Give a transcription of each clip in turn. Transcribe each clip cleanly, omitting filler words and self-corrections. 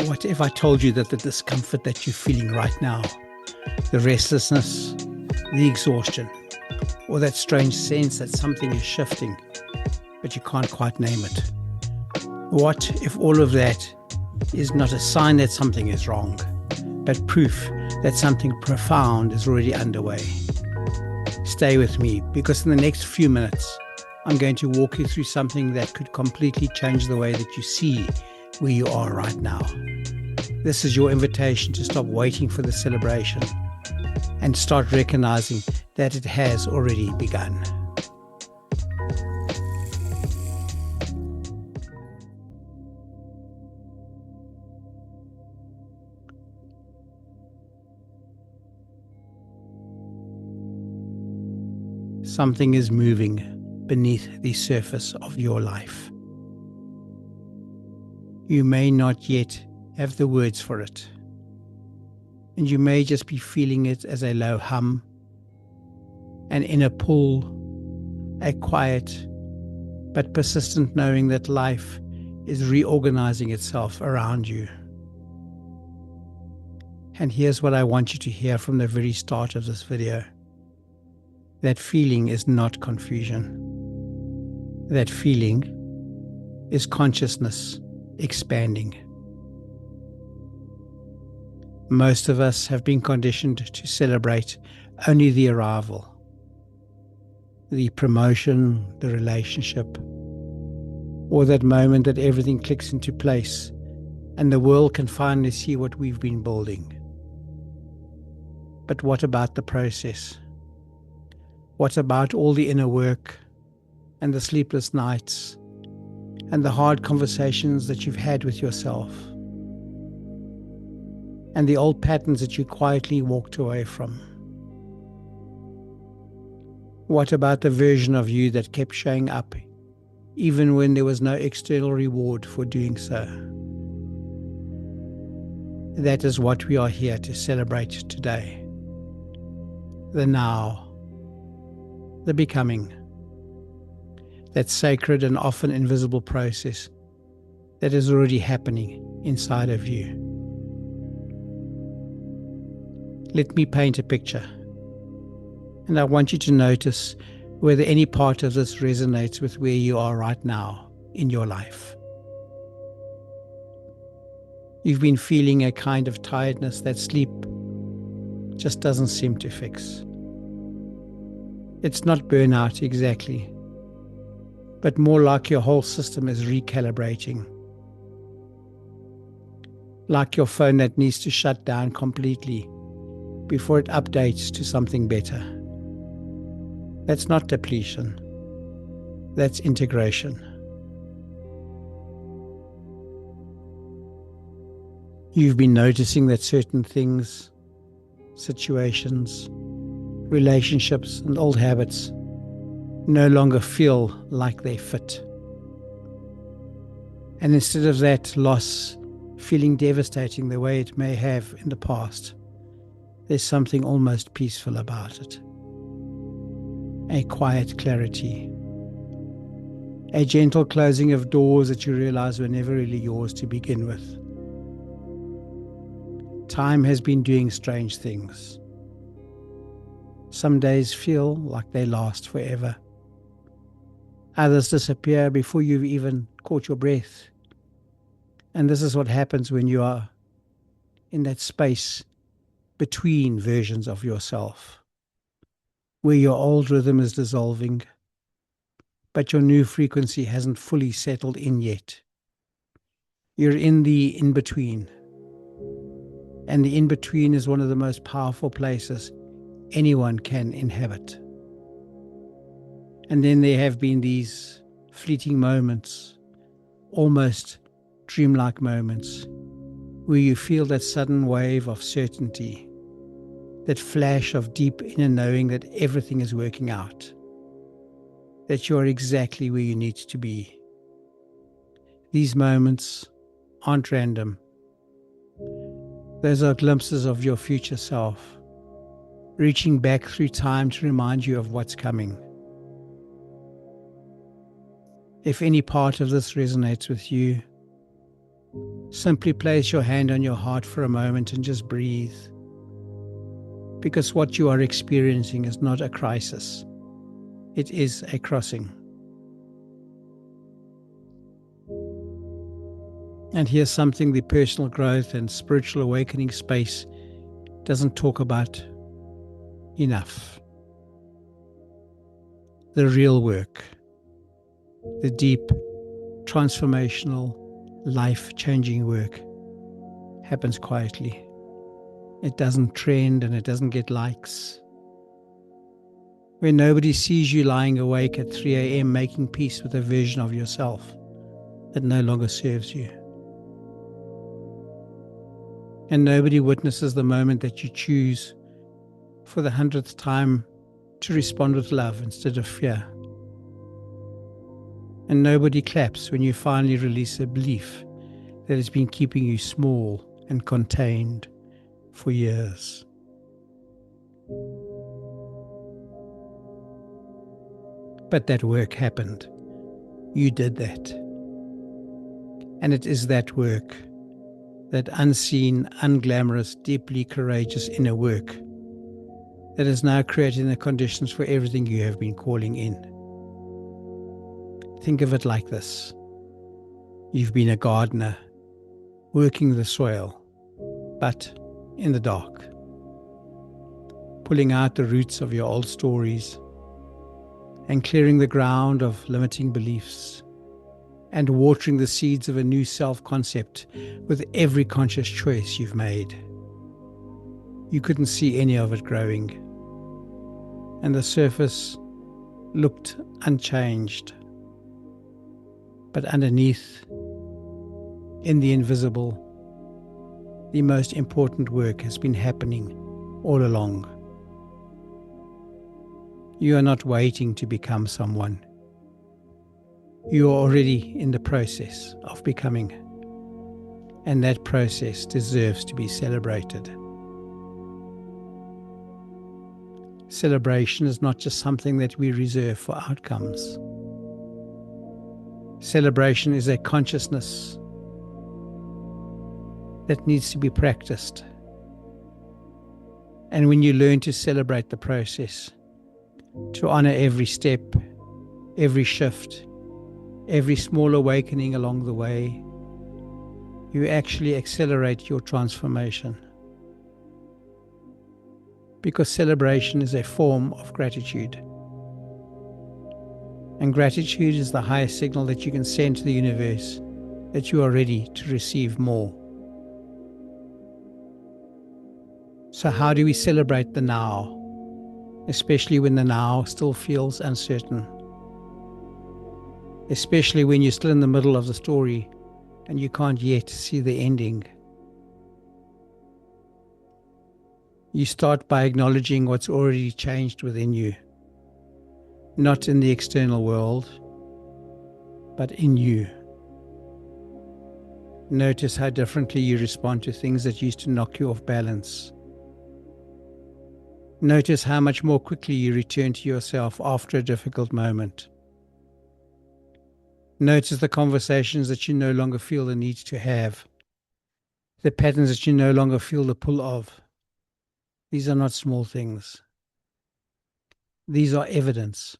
What if I told you that the discomfort that you're feeling right now, the restlessness, the exhaustion, or that strange sense that something is shifting, but you can't quite name it? What if all of that is not a sign that something is wrong, but proof that something profound is already underway? Stay with me, because in the next few minutes, I'm going to walk you through something that could completely change the way that you see where you are right now. This is your invitation to stop waiting for the celebration and start recognizing that it has already begun. Something is moving beneath the surface of your life. You may not yet have the words for it, and you may just be feeling it as a low hum, an inner pull, a quiet but persistent knowing that life is reorganizing itself around you. And here's what I want you to hear from the very start of this video. That feeling is not confusion. That feeling is consciousness expanding. Most of us have been conditioned to celebrate only the arrival, the promotion, the relationship, or that moment that everything clicks into place and the world can finally see what we've been building. But what about the process? What about all the inner work and the sleepless nights and the hard conversations that you've had with yourself and the old patterns that you quietly walked away from? What about the version of you that kept showing up even when there was no external reward for doing so? That is what we are here to celebrate today. The now, the becoming, that sacred and often invisible process that is already happening inside of you. Let me paint a picture, and I want you to notice whether any part of this resonates with where you are right now in your life. You've been feeling a kind of tiredness that sleep just doesn't seem to fix. It's not burnout exactly, but more like your whole system is recalibrating. Like your phone that needs to shut down completely before it updates to something better. That's not depletion. That's integration. You've been noticing that certain things, situations, relationships, and old habits no longer feel like they fit. And instead of that loss feeling devastating the way it may have in the past, there's something almost peaceful about it. A quiet clarity. A gentle closing of doors that you realize were never really yours to begin with. Time has been doing strange things. Some days feel like they last forever. Others disappear before you've even caught your breath. And this is what happens when you are in that space between versions of yourself, where your old rhythm is dissolving, but your new frequency hasn't fully settled in yet. You're in the in-between. And the in-between is one of the most powerful places anyone can inhabit. And then there have been these fleeting moments, almost dreamlike moments, where you feel that sudden wave of certainty, that flash of deep inner knowing that everything is working out, that you are exactly where you need to be. These moments aren't random. Those are glimpses of your future self, reaching back through time to remind you of what's coming. If any part of this resonates with you, Simply place your hand on your heart for a moment and just breathe. Because what you are experiencing is not a crisis. It is a crossing. And here's something the personal growth and spiritual awakening space doesn't talk about enough. The real work, the deep, transformational, life-changing work happens quietly. It doesn't trend and it doesn't get likes. When nobody sees you lying awake at 3 a.m. making peace with a version of yourself that no longer serves you. And nobody witnesses the moment that you choose for the 100th time to respond with love instead of fear. And nobody claps when you finally release a belief that has been keeping you small and contained for years. But that work happened. You did that. And it is that work, that unseen, unglamorous, deeply courageous inner work, that is now creating the conditions for everything you have been calling in. Think of it like this. You've been a gardener, working the soil, but in the dark, pulling out the roots of your old stories and clearing the ground of limiting beliefs and watering the seeds of a new self-concept with every conscious choice you've made. You couldn't see any of it growing, and the surface looked unchanged. But underneath, in the invisible, the most important work has been happening all along. You are not waiting to become someone. You are already in the process of becoming, and that process deserves to be celebrated. Celebration is not just something that we reserve for outcomes. Celebration is a consciousness that needs to be practiced. And when you learn to celebrate the process, to honor every step, every shift, every small awakening along the way, you actually accelerate your transformation. Because celebration is a form of gratitude. And gratitude is the highest signal that you can send to the universe that you are ready to receive more. So how do we celebrate the now, especially when the now still feels uncertain? Especially when you're still in the middle of the story and you can't yet see the ending. You start by acknowledging what's already changed within you, not in the external world, but in you. Notice how differently you respond to things that used to knock you off balance. Notice how much more quickly you return to yourself after a difficult moment. Notice the conversations that you no longer feel the need to have, the patterns that you no longer feel the pull of. These are not small things. These are evidence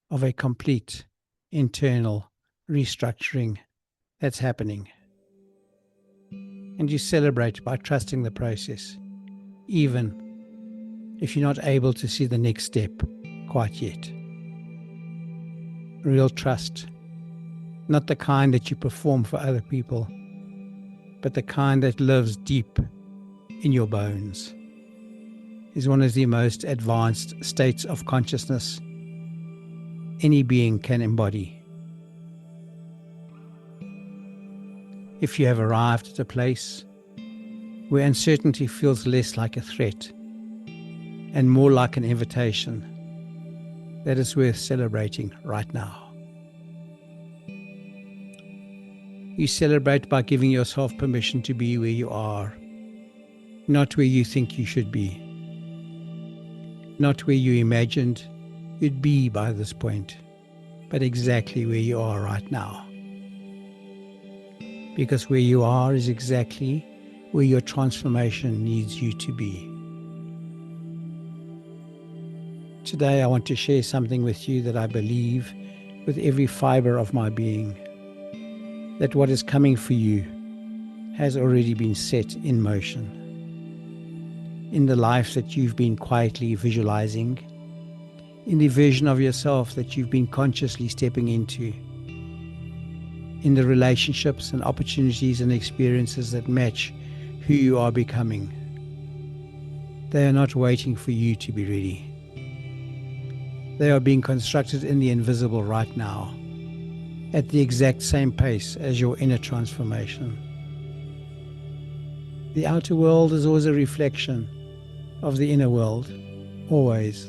of a complete internal restructuring that's happening. And you celebrate by trusting the process, even if you're not able to see the next step quite yet. Real trust, not the kind that you perform for other people, but the kind that lives deep in your bones, is one of the most advanced states of consciousness any being can embody. If you have arrived at a place where uncertainty feels less like a threat and more like an invitation, that is worth celebrating right now. You celebrate by giving yourself permission to be where you are, not where you think you should be, not where you imagined you'd be by this point, but exactly where you are right now. because where you are is exactly where your transformation needs you to be. Today I want to share something with you that I believe with every fiber of my being, that what is coming for you has already been set in motion. In the life that you've been quietly visualizing, in the version of yourself that you've been consciously stepping into, in the relationships and opportunities and experiences that match who you are becoming. They are not waiting for you to be ready. They are being constructed in the invisible right now, at the exact same pace as your inner transformation. The outer world is always a reflection of the inner world, always.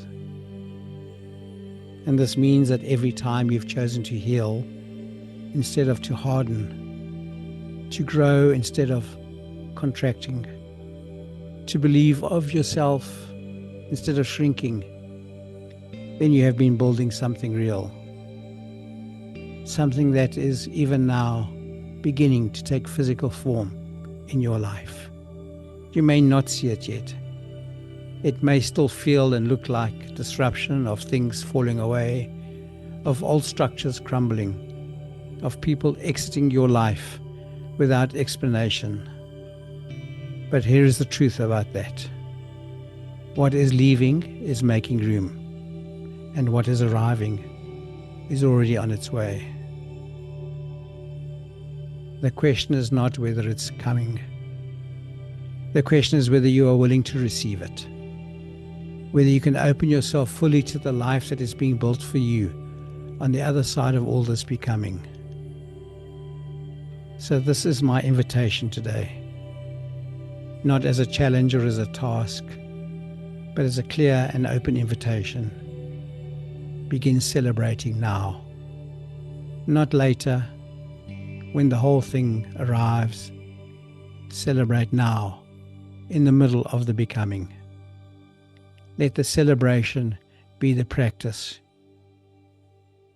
And this means that every time you've chosen to heal instead of to harden, to grow instead of contracting, to believe of yourself instead of shrinking, then you have been building something real, something that is even now beginning to take physical form in your life. You may not see it yet. It may still feel and look like disruption, of things falling away, of old structures crumbling, of people exiting your life without explanation. But here is the truth about that. What is leaving is making room, and what is arriving is already on its way. The question is not whether it's coming. The question is whether you are willing to receive it, whether you can open yourself fully to the life that is being built for you on the other side of all this becoming. So this is my invitation today, not as a challenge or as a task, but as a clear and open invitation. Begin celebrating now, not later, when the whole thing arrives. Celebrate now, in the middle of the becoming. Let the celebration be the practice,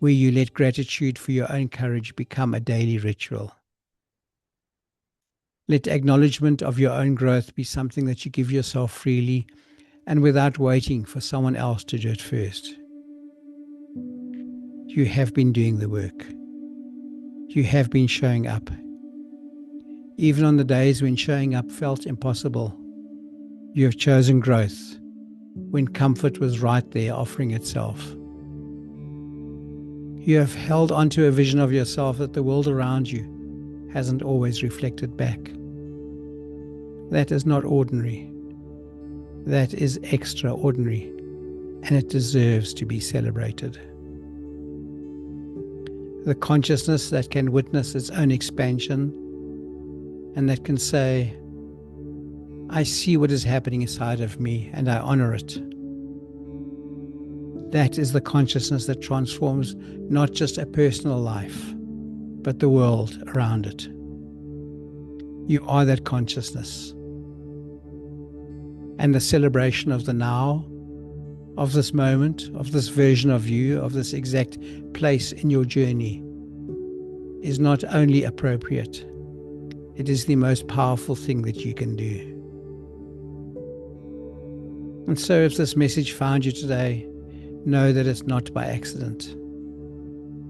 where you let gratitude for your own courage become a daily ritual. Let acknowledgement of your own growth be something that you give yourself freely and without waiting for someone else to do it first. You have been doing the work. You have been showing up. Even on the days when showing up felt impossible, you have chosen growth when comfort was right there offering itself. You have held onto a vision of yourself that the world around you hasn't always reflected back. That is not ordinary. That is extraordinary, and it deserves to be celebrated. The consciousness that can witness its own expansion and that can say, I see what is happening inside of me and I honor it. That is the consciousness that transforms not just a personal life, but the world around it. You are that consciousness. And the celebration of the now, of this moment, of this version of you, of this exact place in your journey, is not only appropriate, it is the most powerful thing that you can do. And so if this message found you today, know that it's not by accident.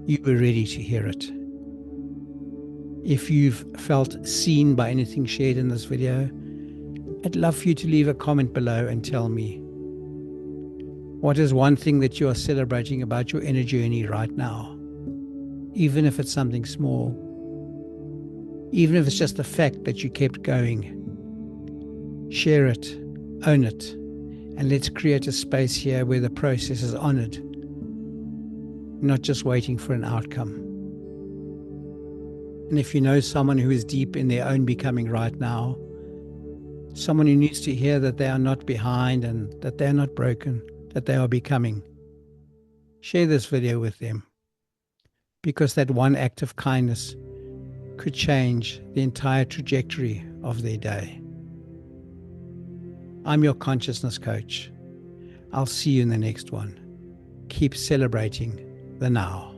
You were ready to hear it. If you've felt seen by anything shared in this video, I'd love for you to leave a comment below and tell me, what is one thing that you are celebrating about your inner journey right now? Even if it's something small, even if it's just the fact that you kept going. Share it, own it, and let's create a space here where the process is honored, not just waiting for an outcome. And if you know someone who is deep in their own becoming right now, someone who needs to hear that they are not behind and that they are not broken, that they are becoming, share this video with them, because that one act of kindness could change the entire trajectory of their day. I'm your consciousness coach. I'll see you in the next one. Keep celebrating the now.